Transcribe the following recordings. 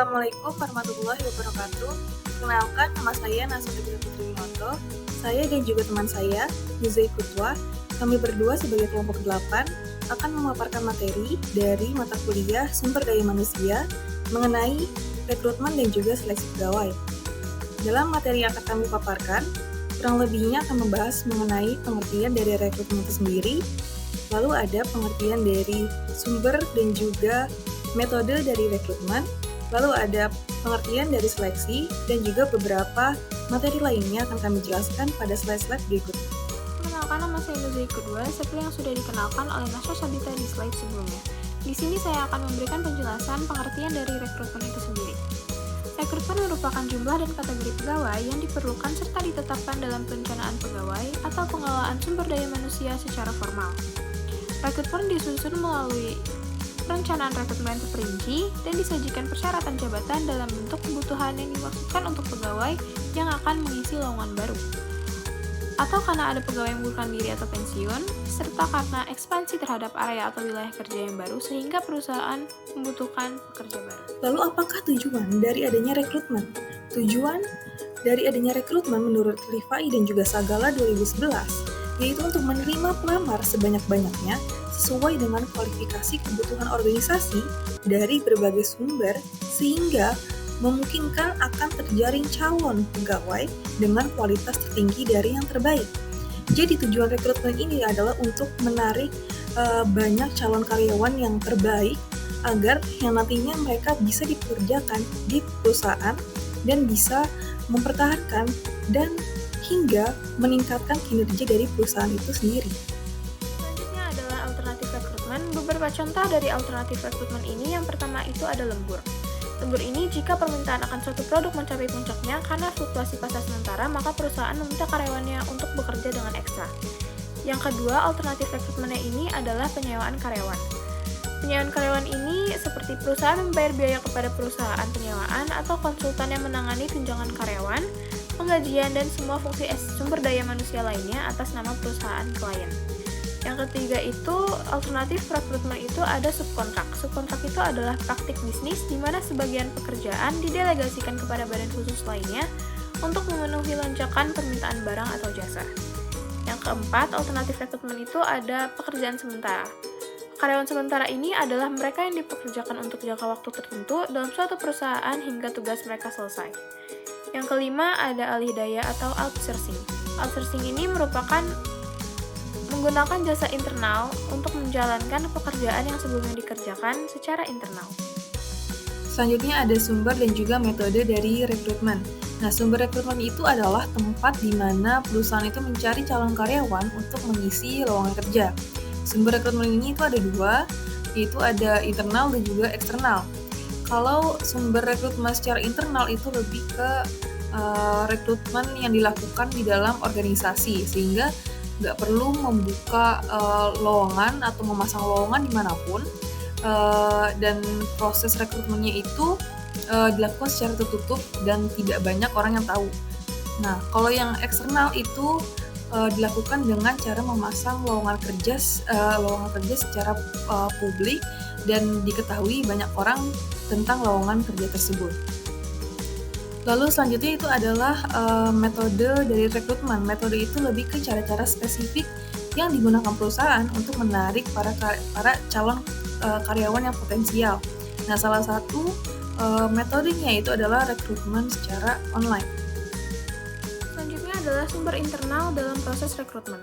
Assalamualaikum warahmatullahi wabarakatuh. Kenalkan, nama saya Nasrul Putri Winoto. Saya dan juga teman saya, Yuzai Kutwa, kami berdua sebagai kelompok 8 akan memaparkan materi dari mata kuliah Sumber Daya Manusia mengenai rekrutmen dan juga seleksi pegawai. Dalam materi yang akan kami paparkan, kurang lebihnya akan membahas mengenai pengertian dari rekrutmen itu sendiri, lalu ada pengertian dari sumber dan juga metode dari rekrutmen, lalu ada pengertian dari seleksi, dan juga beberapa materi lainnya akan kami jelaskan pada slide-slide berikutnya. Perkenalkan, nama saya Nuzai Kedua, seperti yang sudah dikenalkan oleh Nasra Sabita di slide sebelumnya. Di sini saya akan memberikan penjelasan pengertian dari rekrutmen itu sendiri. Rekrutmen merupakan jumlah dan kategori pegawai yang diperlukan serta ditetapkan dalam perencanaan pegawai atau pengelolaan sumber daya manusia secara formal. Rekrutmen disusun melalui perencanaan rekrutmen terperinci dan disajikan persyaratan jabatan dalam bentuk kebutuhan yang dimaksudkan untuk pegawai yang akan mengisi lowongan baru, atau karena ada pegawai yang mengundurkan diri atau pensiun, serta karena ekspansi terhadap area atau wilayah kerja yang baru sehingga perusahaan membutuhkan pekerja baru. Lalu apakah tujuan dari adanya rekrutmen? Tujuan dari adanya rekrutmen menurut Rifai dan juga Sagala 2011 yaitu untuk menerima pelamar sebanyak-banyaknya sesuai dengan kualifikasi kebutuhan organisasi dari berbagai sumber sehingga memungkinkan akan terjaring calon pegawai dengan kualitas tertinggi dari yang terbaik. Jadi tujuan rekrutmen ini adalah untuk menarik banyak calon karyawan yang terbaik agar yang nantinya mereka bisa dipekerjakan di perusahaan dan bisa mempertahankan dan hingga meningkatkan kinerja dari perusahaan itu sendiri. Selanjutnya adalah alternatif rekrutmen. Beberapa contoh dari alternatif rekrutmen ini, yang pertama itu ada lembur. Lembur ini jika permintaan akan suatu produk mencapai puncaknya karena fluktuasi pasar sementara, maka perusahaan meminta karyawannya untuk bekerja dengan ekstra. Yang kedua, alternatif rekrutmennya ini adalah penyewaan karyawan. Penyewaan karyawan ini seperti perusahaan membayar biaya kepada perusahaan penyewaan atau konsultan yang menangani tunjangan karyawan, penggajian, dan semua fungsi sumber daya manusia lainnya atas nama perusahaan klien. Yang ketiga itu, alternatif rekrutmen itu ada subkontrak. Subkontrak itu adalah praktik bisnis di mana sebagian pekerjaan didelegasikan kepada badan khusus lainnya untuk memenuhi lonjakan permintaan barang atau jasa. Yang keempat, alternatif rekrutmen itu ada pekerjaan sementara. Karyawan sementara ini adalah mereka yang dipekerjakan untuk jangka waktu tertentu dalam suatu perusahaan hingga tugas mereka selesai. Yang kelima, ada alih daya atau outsourcing. Outsourcing ini merupakan menggunakan jasa internal untuk menjalankan pekerjaan yang sebelumnya dikerjakan secara internal. Selanjutnya ada sumber dan juga metode dari rekrutmen. Nah, sumber rekrutmen itu adalah tempat di mana perusahaan itu mencari calon karyawan untuk mengisi lowongan kerja. Sumber rekrutmen ini itu ada dua, yaitu ada internal dan juga eksternal. Kalau sumber rekrutmen secara internal itu lebih ke rekrutmen yang dilakukan di dalam organisasi, sehingga nggak perlu membuka lowongan atau memasang lowongan dimanapun, dan proses rekrutmennya itu dilakukan secara tertutup dan tidak banyak orang yang tahu. Nah, kalau yang eksternal itu dilakukan dengan cara memasang lowongan kerja secara publik dan diketahui banyak orang tentang lowongan kerja tersebut. Lalu selanjutnya itu adalah metode dari rekrutmen. Metode itu lebih ke cara-cara spesifik yang digunakan perusahaan untuk menarik para calon karyawan yang potensial. Nah, salah satu metodenya itu adalah rekrutmen secara online. Selanjutnya adalah sumber internal dalam proses rekrutmen.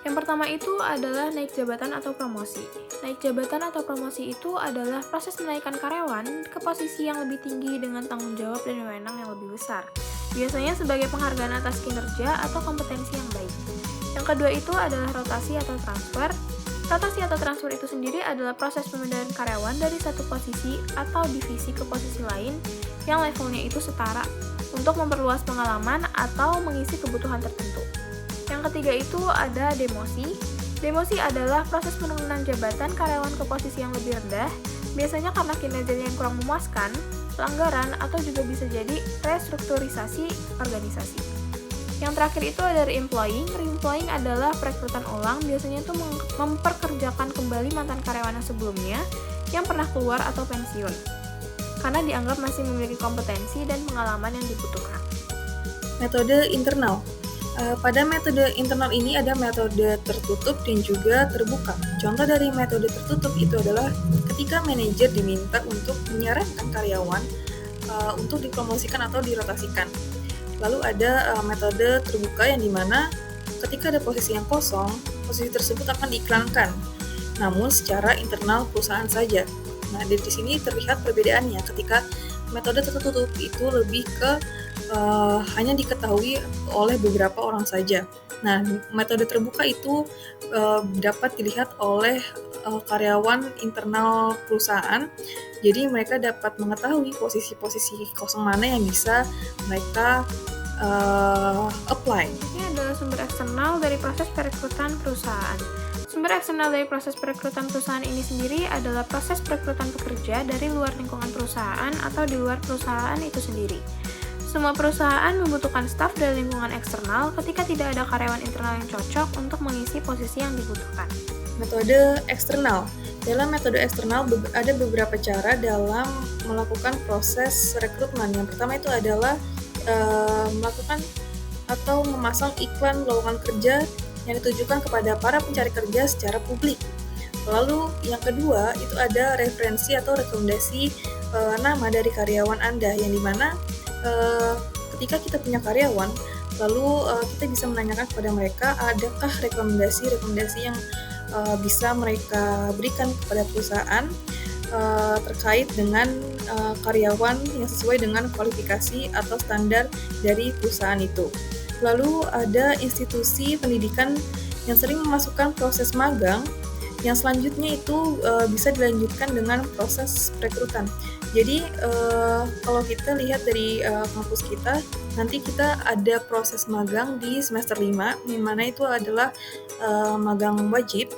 Yang pertama itu adalah naik jabatan atau promosi. Naik jabatan atau promosi itu adalah proses menaikkan karyawan ke posisi yang lebih tinggi dengan tanggung jawab dan wewenang yang lebih besar. Biasanya sebagai penghargaan atas kinerja atau kompetensi yang baik. Yang kedua itu adalah rotasi atau transfer. Rotasi atau transfer itu sendiri adalah proses pemindahan karyawan dari satu posisi atau divisi ke posisi lain yang levelnya itu setara untuk memperluas pengalaman atau mengisi kebutuhan tertentu. Yang ketiga itu ada demosi. Demosi adalah proses penurunan jabatan karyawan ke posisi yang lebih rendah, biasanya karena kinerjanya yang kurang memuaskan, pelanggaran, atau juga bisa jadi restrukturisasi organisasi. Yang terakhir itu ada re-employing. Re-employing adalah perekrutan ulang, biasanya itu memperkerjakan kembali mantan karyawan yang sebelumnya yang pernah keluar atau pensiun. karena dianggap masih memiliki kompetensi dan pengalaman yang dibutuhkan. Metode internal. Pada metode internal ini ada metode tertutup dan juga terbuka. Contoh dari metode tertutup itu adalah ketika manajer diminta untuk menyarankan karyawan untuk dipromosikan atau dirotasikan. Lalu ada metode terbuka yang dimana ketika ada posisi yang kosong, posisi tersebut akan diiklankan, namun secara internal perusahaan saja. Nah, di sini terlihat perbedaannya ketika metode tertutup itu lebih ke hanya diketahui oleh beberapa orang saja. Nah, metode terbuka itu dapat dilihat oleh karyawan internal perusahaan. Jadi mereka dapat mengetahui posisi-posisi kosong mana yang bisa mereka apply. Ini adalah sumber eksternal dari proses perekrutan perusahaan. Sumber eksternal dari proses perekrutan perusahaan ini sendiri adalah proses perekrutan pekerja dari luar lingkungan perusahaan atau di luar perusahaan itu sendiri. Semua perusahaan membutuhkan staf dari lingkungan eksternal ketika tidak ada karyawan internal yang cocok untuk mengisi posisi yang dibutuhkan. Metode eksternal. Dalam metode eksternal ada beberapa cara dalam melakukan proses rekrutmen. Yang pertama itu adalah melakukan atau memasang iklan lowongan kerja yang ditujukan kepada para pencari kerja secara publik. Lalu yang kedua itu ada referensi atau rekomendasi nama dari karyawan Anda, yang dimana ketika kita punya karyawan, lalu kita bisa menanyakan kepada mereka adakah rekomendasi-rekomendasi yang bisa mereka berikan kepada perusahaan terkait dengan karyawan yang sesuai dengan kualifikasi atau standar dari perusahaan itu. Lalu ada institusi pendidikan yang sering memasukkan proses magang, yang selanjutnya itu bisa dilanjutkan dengan proses rekrutan. Jadi kalau kita lihat dari kampus kita, nanti kita ada proses magang di semester 5, yang mana itu adalah magang wajib,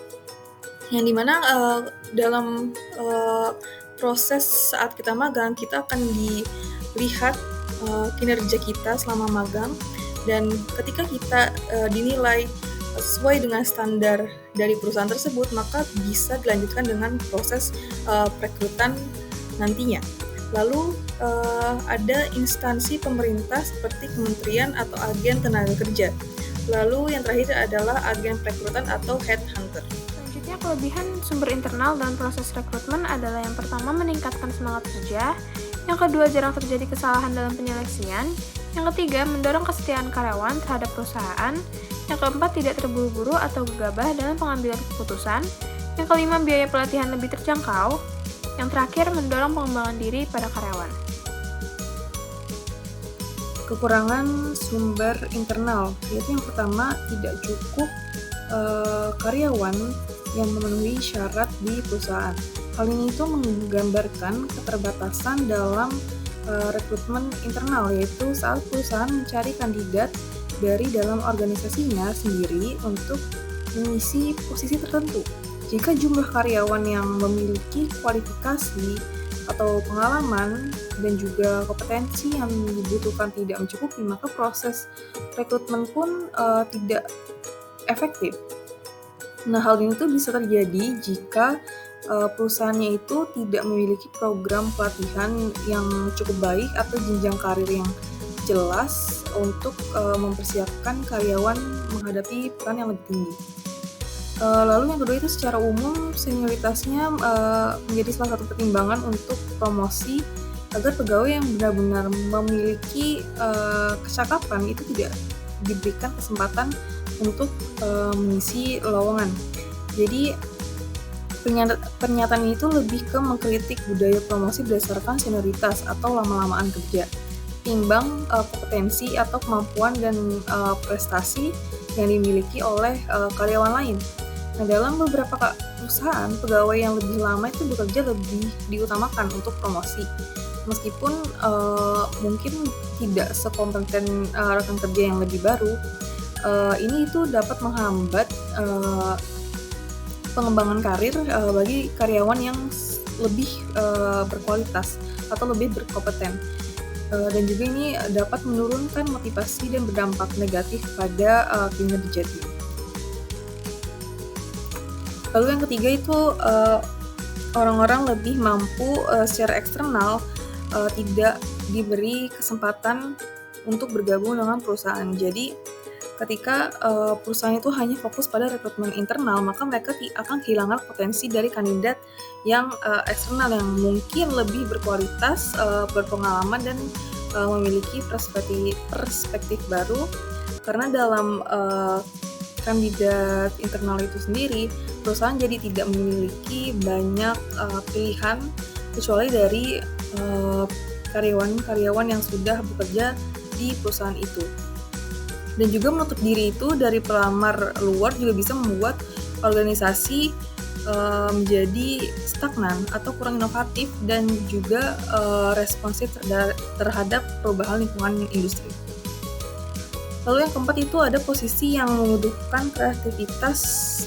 yang dimana dalam proses saat kita magang, kita akan dilihat kinerja kita selama magang, dan ketika kita dinilai sesuai dengan standar dari perusahaan tersebut, maka bisa dilanjutkan dengan proses perekrutan nantinya. Lalu ada instansi pemerintah seperti kementerian atau agen tenaga kerja. Lalu yang terakhir adalah agen perekrutan atau headhunter. Selanjutnya, kelebihan sumber internal dalam proses rekrutmen adalah yang pertama meningkatkan semangat kerja, yang kedua jarang terjadi kesalahan dalam penyeleksian, yang ketiga mendorong kesetiaan karyawan terhadap perusahaan, yang keempat tidak terburu-buru atau gegabah dalam pengambilan keputusan, yang kelima biaya pelatihan lebih terjangkau, yang terakhir mendorong pengembangan diri pada karyawan. Kekurangan sumber internal, yaitu yang pertama tidak cukup karyawan yang memenuhi syarat di perusahaan. Hal ini itu menggambarkan keterbatasan dalam rekrutmen internal, yaitu saat perusahaan mencari kandidat dari dalam organisasinya sendiri untuk mengisi posisi tertentu. Jika jumlah karyawan yang memiliki kualifikasi atau pengalaman dan juga kompetensi yang dibutuhkan tidak mencukupi, maka proses rekrutmen pun tidak efektif. Nah, hal ini tuh bisa terjadi jika perusahaannya itu tidak memiliki program pelatihan yang cukup baik atau jenjang karir yang jelas untuk mempersiapkan karyawan menghadapi peran yang lebih tinggi. Lalu yang kedua itu secara umum senioritasnya menjadi salah satu pertimbangan untuk promosi agar pegawai yang benar-benar memiliki kecakapan itu tidak diberikan kesempatan untuk mengisi lowongan. Jadi pernyataan itu lebih ke mengkritik budaya promosi berdasarkan senioritas atau lama-lamaan kerja, timbang kompetensi atau kemampuan dan prestasi yang dimiliki oleh karyawan lain. Nah, dalam beberapa perusahaan, pegawai yang lebih lama itu bekerja lebih diutamakan untuk promosi. Meskipun mungkin tidak sekompeten rekan kerja yang lebih baru, ini itu dapat menghambat pengembangan karir bagi karyawan yang lebih berkualitas atau lebih berkompeten. Dan juga ini dapat menurunkan motivasi dan berdampak negatif pada kinerja tim. Lalu yang ketiga itu orang-orang lebih mampu secara eksternal tidak diberi kesempatan untuk bergabung dengan perusahaan. Jadi ketika perusahaan itu hanya fokus pada rekrutmen internal, maka mereka akan kehilangan potensi dari kandidat yang eksternal yang mungkin lebih berkualitas, berpengalaman dan memiliki perspektif baru. Karena dalam kandidat internal itu sendiri, perusahaan jadi tidak memiliki banyak pilihan kecuali dari karyawan-karyawan yang sudah bekerja di perusahaan itu. Dan juga menutup diri itu dari pelamar luar juga bisa membuat organisasi menjadi stagnan atau kurang inovatif dan juga responsif terhadap perubahan lingkungan industri. Lalu yang keempat itu ada posisi yang membutuhkan kreativitas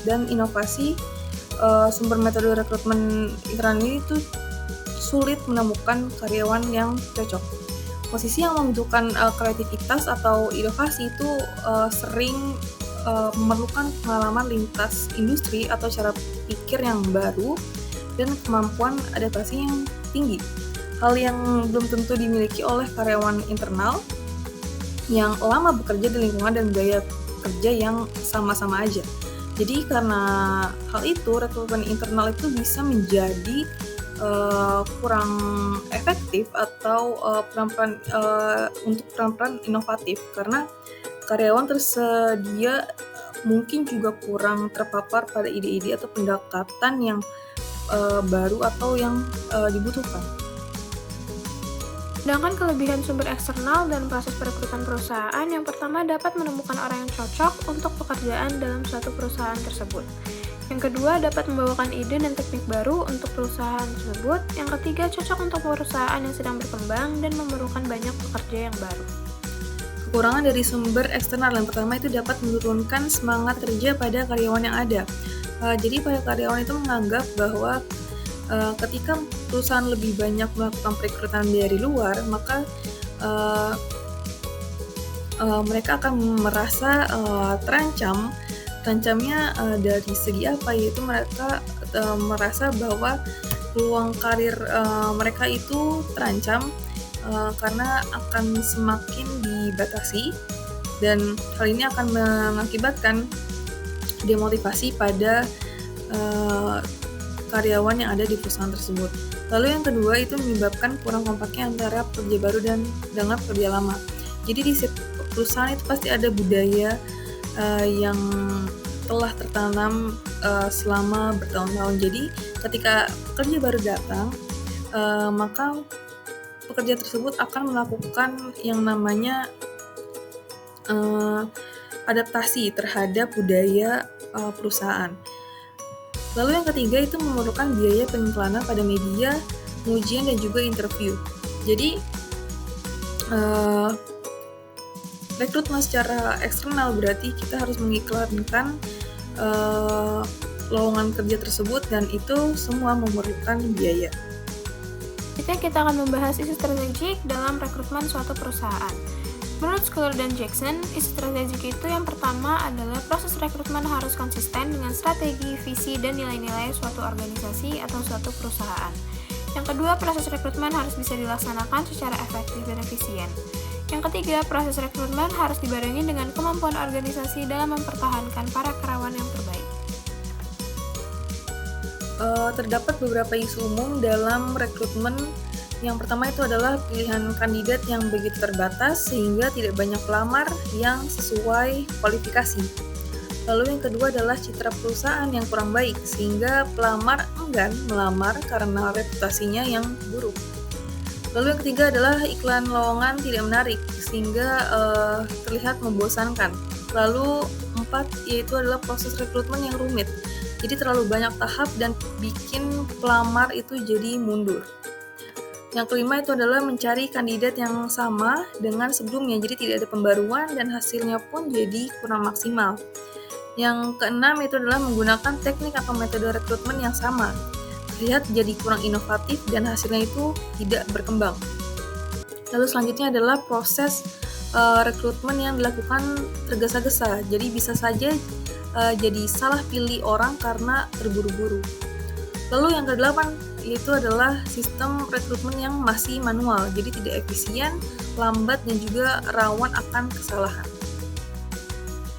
dan inovasi. Sumber metode rekrutmen internal ini itu sulit menemukan karyawan yang cocok. Posisi yang membutuhkan kreativitas atau inovasi itu sering memerlukan pengalaman lintas industri atau cara pikir yang baru dan kemampuan adaptasi yang tinggi. Hal yang belum tentu dimiliki oleh karyawan internal yang lama bekerja di lingkungan dan budaya kerja yang sama-sama aja. Jadi karena hal itu, rekrutmen internal itu bisa menjadi kurang efektif atau untuk peran-peran inovatif karena karyawan tersedia mungkin juga kurang terpapar pada ide-ide atau pendekatan yang baru atau yang dibutuhkan. Sedangkan kelebihan sumber eksternal dan proses perekrutan perusahaan, yang pertama dapat menemukan orang yang cocok untuk pekerjaan dalam suatu perusahaan tersebut. Yang kedua, dapat membawakan ide dan teknik baru untuk perusahaan tersebut. Yang ketiga, cocok untuk perusahaan yang sedang berkembang dan memerlukan banyak pekerja yang baru. Kekurangan dari sumber eksternal yang pertama itu dapat menurunkan semangat kerja pada karyawan yang ada. Jadi pada karyawan itu menganggap bahwa ketika perusahaan lebih banyak melakukan perekrutan dari luar, maka mereka akan merasa terancam. Terancamnya dari segi apa? Yaitu mereka merasa bahwa peluang karir mereka itu terancam karena akan semakin dibatasi, dan hal ini akan mengakibatkan demotivasi pada karyawan yang ada di perusahaan tersebut. Lalu yang kedua itu menyebabkan kurang kompaknya antara pekerja baru dan dengan pekerja lama. Jadi di setiap perusahaan itu pasti ada budaya yang telah tertanam selama bertahun-tahun. Jadi ketika pekerja baru datang, maka pekerja tersebut akan melakukan yang namanya adaptasi terhadap budaya perusahaan. Lalu yang ketiga itu memerlukan biaya pengiklanan pada media, pengujian dan juga interview. Jadi rekrutmen secara eksternal berarti kita harus mengiklankan lowongan kerja tersebut, dan itu semua memerlukan biaya. Kita akan membahas isu strategik dalam rekrutmen suatu perusahaan. Menurut Scholar dan Jackson, isu strategik itu yang pertama adalah proses rekrutmen harus konsisten dengan strategi, visi, dan nilai-nilai suatu organisasi atau suatu perusahaan. Yang kedua, proses rekrutmen harus bisa dilaksanakan secara efektif dan efisien. Yang ketiga, proses rekrutmen harus dibarengi dengan kemampuan organisasi dalam mempertahankan para karyawan yang terbaik. Terdapat beberapa isu umum dalam rekrutmen. Yang pertama itu adalah pilihan kandidat yang begitu terbatas sehingga tidak banyak pelamar yang sesuai kualifikasi. Lalu yang kedua adalah citra perusahaan yang kurang baik sehingga pelamar enggan melamar karena reputasinya yang buruk. Lalu yang ketiga adalah iklan lowongan tidak menarik sehingga terlihat membosankan. Lalu 4 yaitu adalah proses rekrutmen yang rumit. Jadi terlalu banyak tahap dan bikin pelamar itu jadi mundur. Yang kelima itu adalah mencari kandidat yang sama dengan sebelumnya, jadi tidak ada pembaruan dan hasilnya pun jadi kurang maksimal. Yang keenam itu adalah menggunakan teknik atau metode rekrutmen yang sama, terlihat jadi kurang inovatif dan hasilnya itu tidak berkembang. Lalu selanjutnya adalah proses rekrutmen yang dilakukan tergesa-gesa, jadi bisa saja jadi salah pilih orang karena terburu-buru. Lalu yang kedelapan yaitu adalah sistem rekrutmen yang masih manual, jadi tidak efisien, lambat, dan juga rawan akan kesalahan.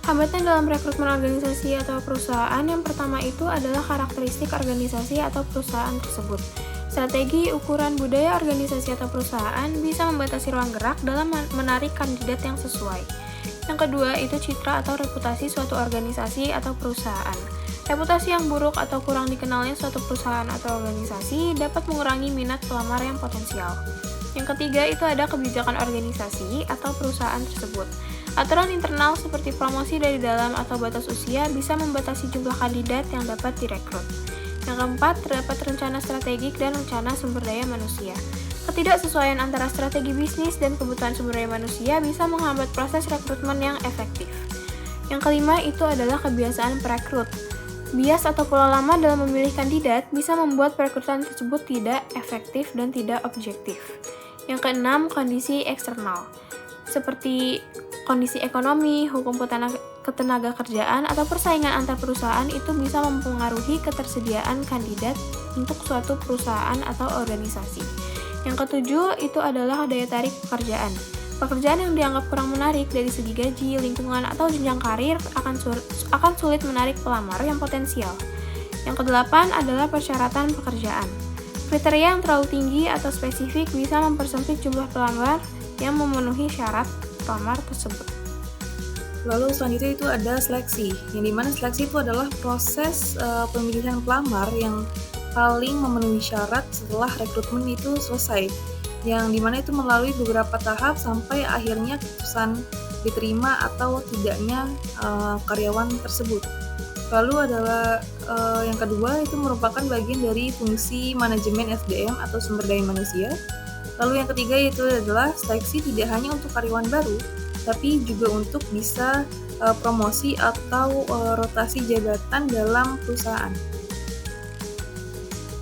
Hambatan dalam rekrutmen organisasi atau perusahaan yang pertama itu adalah karakteristik organisasi atau perusahaan tersebut. Strategi, ukuran, budaya organisasi atau perusahaan bisa membatasi ruang gerak dalam menarik kandidat yang sesuai. Yang kedua itu citra atau reputasi suatu organisasi atau perusahaan. Reputasi yang buruk atau kurang dikenalnya suatu perusahaan atau organisasi dapat mengurangi minat pelamar yang potensial. Yang ketiga itu ada kebijakan organisasi atau perusahaan tersebut. Aturan internal seperti promosi dari dalam atau batas usia bisa membatasi jumlah kandidat yang dapat direkrut. Yang keempat, terdapat rencana strategik dan rencana sumber daya manusia. Ketidaksesuaian antara strategi bisnis dan kebutuhan sumber daya manusia bisa menghambat proses rekrutmen yang efektif. Yang kelima itu adalah kebiasaan perekrut. Bias atau pola lama dalam memilih kandidat bisa membuat perekrutan tersebut tidak efektif dan tidak objektif. Yang keenam, kondisi eksternal, seperti kondisi ekonomi, hukum ketenaga kerjaan, atau persaingan antar perusahaan itu bisa mempengaruhi ketersediaan kandidat untuk suatu perusahaan atau organisasi. Yang ketujuh itu adalah daya tarik pekerjaan. Pekerjaan yang dianggap kurang menarik dari segi gaji, lingkungan, atau jenjang karir akan sulit menarik pelamar yang potensial. Yang kedelapan adalah persyaratan pekerjaan. Kriteria yang terlalu tinggi atau spesifik bisa mempersempit jumlah pelamar yang memenuhi syarat pelamar tersebut. Lalu selanjutnya itu ada seleksi, yang dimana seleksi itu adalah proses pemilihan pelamar yang paling memenuhi syarat setelah rekrutmen itu selesai, yang dimana itu melalui beberapa tahap sampai akhirnya keputusan diterima atau tidaknya karyawan tersebut. Lalu adalah yang kedua itu merupakan bagian dari fungsi manajemen SDM atau sumber daya manusia. Lalu yang ketiga itu adalah seleksi tidak hanya untuk karyawan baru, tapi juga untuk bisa promosi atau rotasi jabatan dalam perusahaan.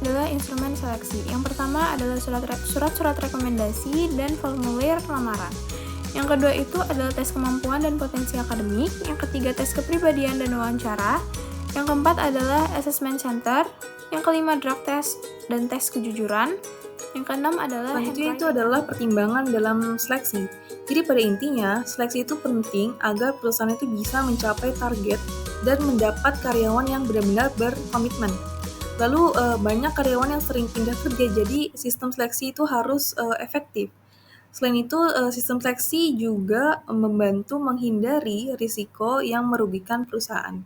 Adalah instrumen seleksi. Yang pertama adalah surat-surat rekomendasi dan formulir lamaran. Yang kedua itu adalah tes kemampuan dan potensi akademik. Yang ketiga tes kepribadian dan wawancara. Yang keempat adalah assessment center. Yang kelima drug test dan tes kejujuran. Yang keenam adalah selanjutnya itu adalah pertimbangan dalam seleksi. Jadi pada intinya, seleksi itu penting agar perusahaan itu bisa mencapai target dan mendapat karyawan yang benar-benar berkomitmen. Lalu banyak karyawan yang sering pindah kerja, jadi sistem seleksi itu harus efektif. Selain itu, sistem seleksi juga membantu menghindari risiko yang merugikan perusahaan.